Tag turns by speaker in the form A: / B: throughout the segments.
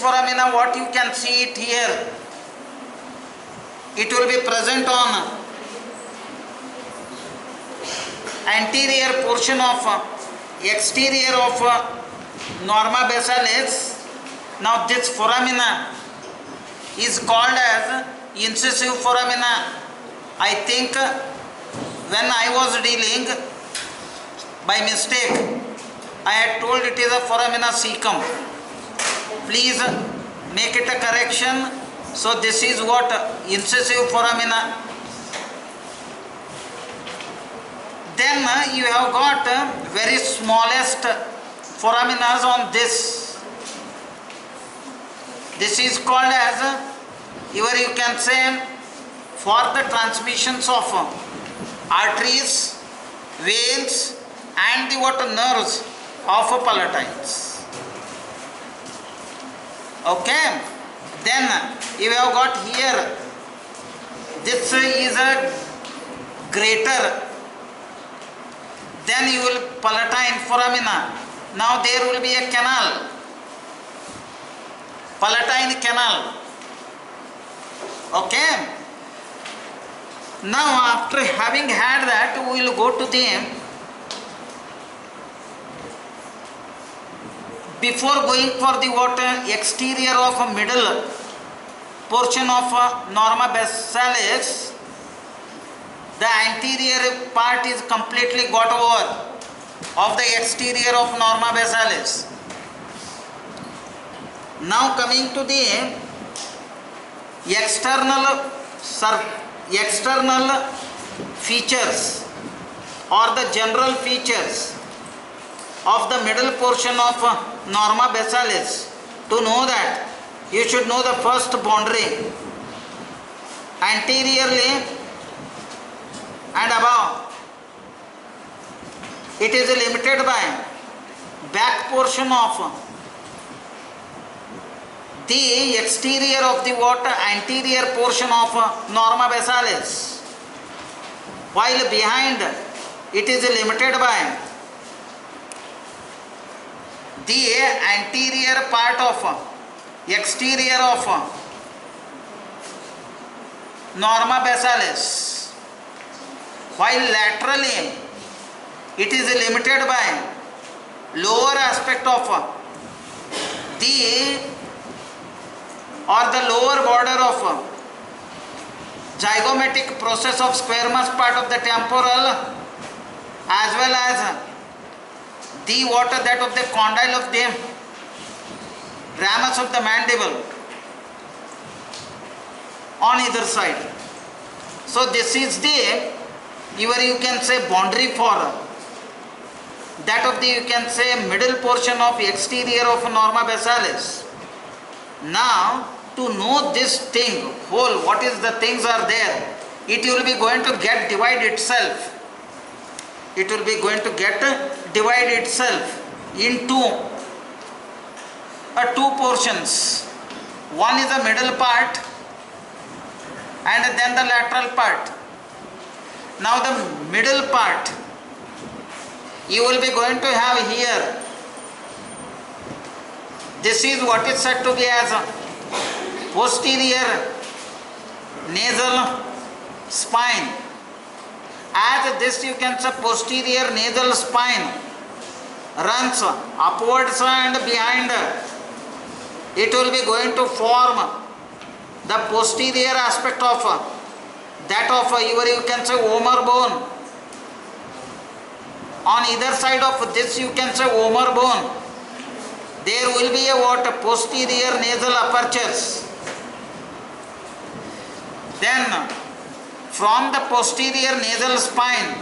A: foramina, what you can see it here, it will be present on anterior portion of exterior of norma basalis. Now this foramina is called as incisive foramina. I think when I was dealing, by mistake, I had told it is a foramina cecum. Please make it a correction. So this is what incisive foramina. Then you have got very smallest foraminas on this. This is called as, here you can say, for the transmissions of arteries, veins and the what nerves of palatines. Okay. Then you have got here, this is a greater. Then you will palatine foramina. Now there will be a canal, palatine canal. Okay. Now after having had that, we will go to the, before going for the what exterior of middle portion of norma basalis, the anterior part is completely got over of the exterior of norma basalis. Now coming to the external features or the general features of the middle portion of norma basalis. To know that, you should know the first boundary. Anteriorly and above, it is limited by back portion of the exterior of the what anterior portion of norma basalis, while behind it is limited by the anterior part of exterior of norma basalis, while laterally it is limited by lower aspect of the or the lower border of zygomatic process of squamous part of the temporal, as well as the water that of the condyle of the ramus of the mandible on either side. So this is the, here you can say, boundary for that of the, you can say, middle portion of exterior of norma basalis. Now to know this thing whole, what is the things are there, it will be going to get divide itself. It will be going to get divide itself into two portions. One is the middle part and then the lateral part. Now the middle part, you will be going to have here, this is what is said to be as posterior nasal spine. As this you can say posterior nasal spine runs upwards and behind, it will be going to form the posterior aspect of that of your, you can say, vomer bone. On either side of this you can say vomer bone, there will be a what, posterior nasal apertures. Then from the posterior nasal spine,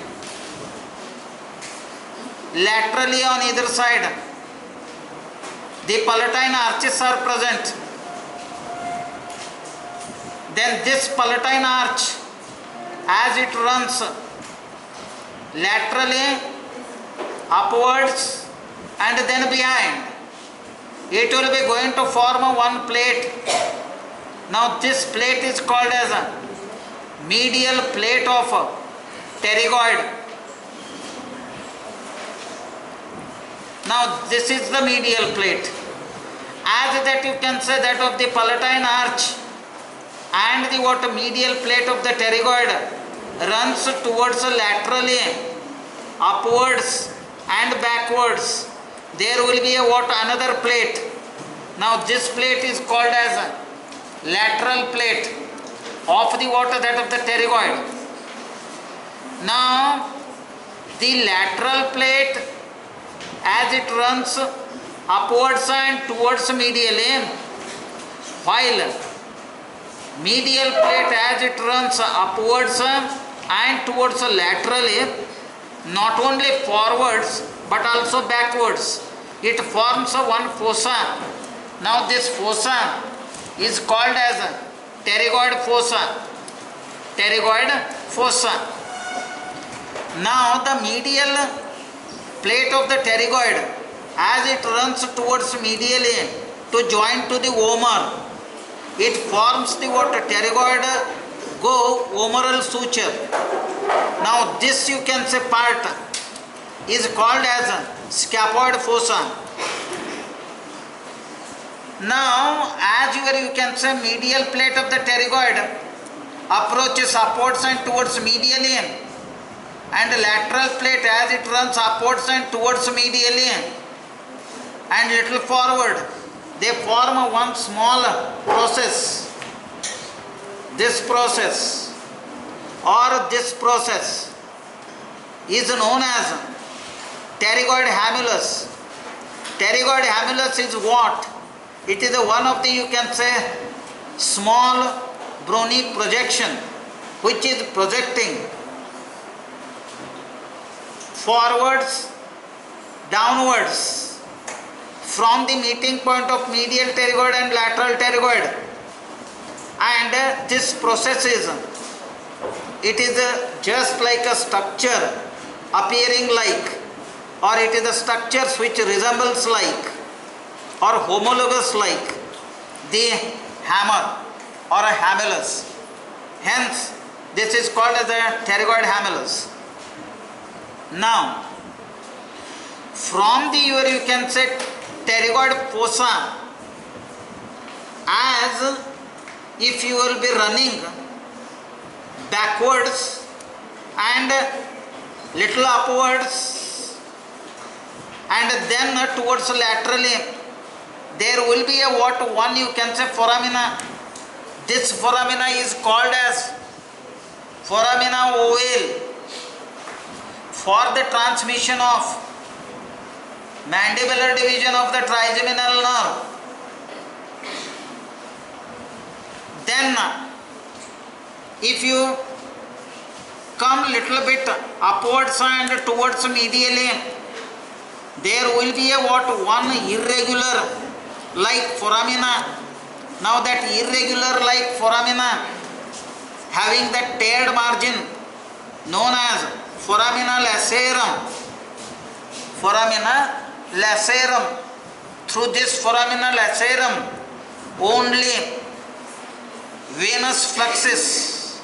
A: laterally on either side, the palatine arches are present. Then this palatine arch, as it runs laterally, upwards and then behind, it will be going to form a one plate. Now this plate is called as a medial plate of pterygoid. Now this is the medial plate, as that you can say that of the palatine arch and the what medial plate of the pterygoid runs towards laterally, upwards and backwards. There will be a what another plate. Now this plate is called as a lateral plate of the what that of the pterygoid. Now the lateral plate as it runs upwards and towards medially, while medial plate as it runs upwards and towards laterally, not only forwards but also backwards. It forms one fossa. Now this fossa is called as pterygoid fossa. Pterygoid fossa. Now the medial plate of the pterygoid as it runs towards medially to join to the vomer, it forms the what pterygoid go vomeral suture. Now this you can say part is called as scaphoid fossa. Now as you can say medial plate of the pterygoid approaches upwards and towards medially, and lateral plate as it runs upwards and towards medially and little forward, they form one small process. This process is known as pterygoid hamulus. Pterygoid hamulus is what? It is one of the you can say small bony projection which is projecting forwards, downwards from the meeting point of medial pterygoid and lateral pterygoid. And this process is, it is just like a structure appearing like, or it is a structure which resembles like or homologous like the hammer or a hamulus. Hence this is called as a pterygoid hamulus. Now from the you can say pterygoid fossa, as if you will be running backwards and little upwards and then towards laterally, there will be a what one you can say foramina. This foramina is called as foramina ovale for the transmission of mandibular division of the trigeminal nerve. Then if you come little bit upwards and towards medially, there will be a what one irregular like foramina. Now that irregular like foramina having that tailed margin known as foramina lacerum. Foramina lacerum. Through this foramina lacerum only venous fluxes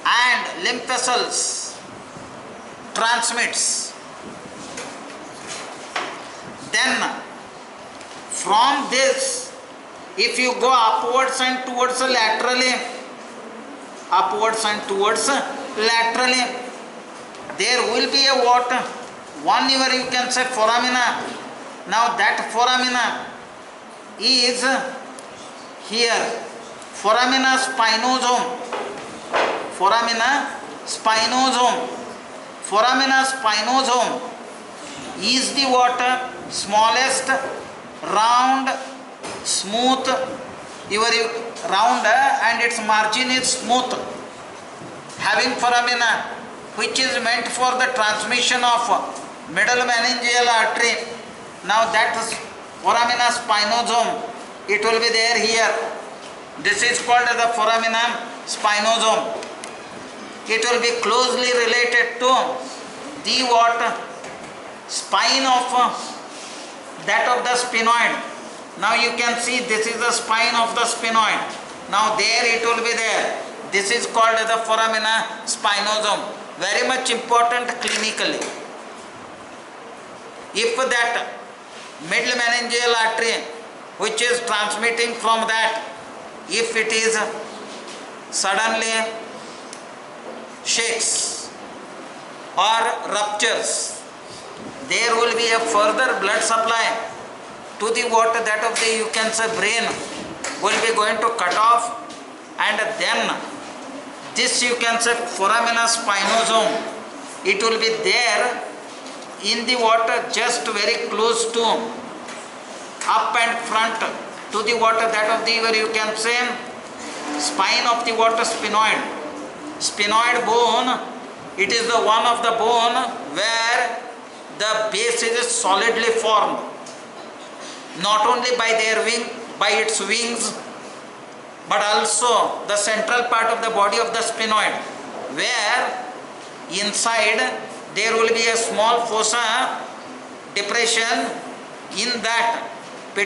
A: and lymph vessels transmits. Then from this, if you go upwards and towards laterally, there will be a what one you can say foramina. Now that foramina is here, foramina spinosum. Foramina spinosum. Foramina spinosum is the what smallest round smooth round and its margin is smooth, having foramina which is meant for the transmission of middle meningeal artery. Now that foramina spinosum, it will be there here. This is called the foramina spinosum. It will be closely related to the what spine of that of the sphenoid. Now you can see this is the spine of the sphenoid. Now there it will be there. This is called the foramina spinosum. Very much important clinically. If that middle meningeal artery which is transmitting from that, if it is suddenly shakes or ruptures, there will be a further blood supply to the water, that of the, you can say, brain will be going to cut off, and then this, you can say, foramina spinosum, it will be there in the water, just very close to up and front to the water, that of the, you can say, spine of the water, sphenoid. Sphenoid bone, it is the one of the bone where the base is solidly formed, not only by their wing, by its wings, but also the central part of the body of the sphenoid, where inside there will be a small fossa depression. In that